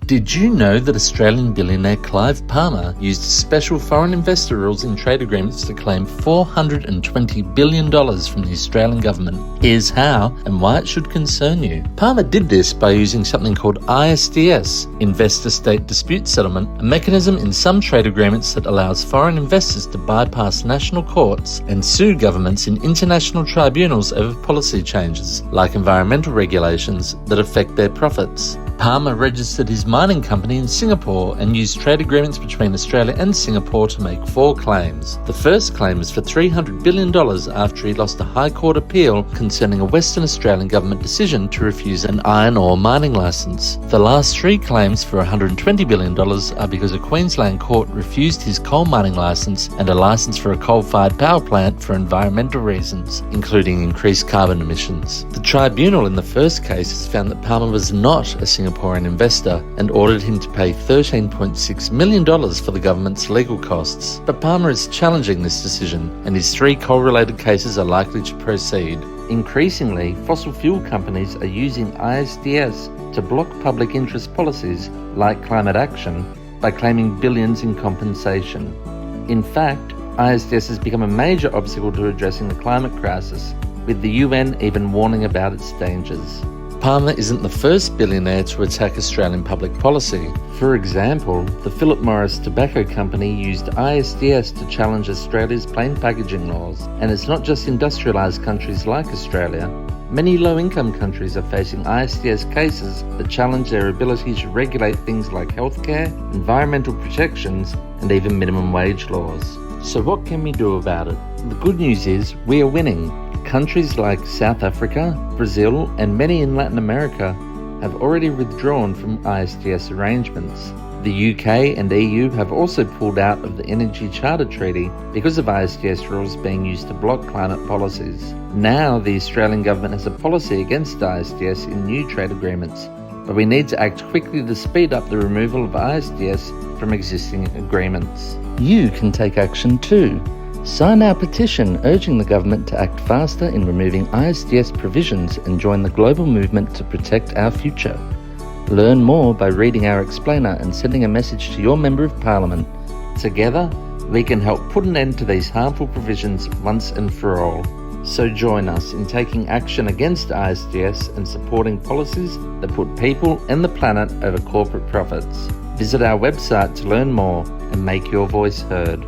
Did you know that Australian billionaire Clive Palmer used special foreign investor rules in trade agreements to claim $420 billion from the Australian government? Here's how and why it should concern you. Palmer did this by using something called ISDS, Investor State Dispute Settlement, a mechanism in some trade agreements that allows foreign investors to bypass national courts and sue governments in international tribunals over policy changes, like environmental regulations that affect their profits. Palmer registered his mining company in Singapore and used trade agreements between Australia and Singapore to make 4 claims. The first claim was for $300 billion after he lost a High Court appeal concerning a Western Australian government decision to refuse an iron ore mining licence. The last 3 claims for $120 billion are because a Queensland court refused his coal mining licence and a licence for a coal-fired power plant for environmental reasons, including increased carbon emissions. The tribunal in the first case has found that Palmer was not a Singaporean investor and ordered him to pay $13.6 million for the government's legal costs. But Palmer is challenging this decision, and his 3 coal-related cases are likely to proceed. Increasingly, fossil fuel companies are using ISDS to block public interest policies like climate action by claiming billions in compensation. In fact, ISDS has become a major obstacle to addressing the climate crisis, with the UN even warning about its dangers. Palmer isn't the first billionaire to attack Australian public policy. For example, the Philip Morris Tobacco Company used ISDS to challenge Australia's plain packaging laws. And it's not just industrialised countries like Australia. Many low-income countries are facing ISDS cases that challenge their ability to regulate things like healthcare, environmental protections, and even minimum wage laws. So what can we do about it? The good news is we are winning. Countries like South Africa, Brazil, and many in Latin America have already withdrawn from ISDS arrangements. The UK and EU have also pulled out of the Energy Charter Treaty because of ISDS rules being used to block climate policies. Now the Australian government has a policy against ISDS in new trade agreements, but we need to act quickly to speed up the removal of ISDS from existing agreements. You can take action too. Sign our petition urging the government to act faster in removing ISDS provisions and join the global movement to protect our future. Learn more by reading our explainer and sending a message to your Member of Parliament. Together, we can help put an end to these harmful provisions once and for all. So join us in taking action against ISDS and supporting policies that put people and the planet over corporate profits. Visit our website to learn more and make your voice heard.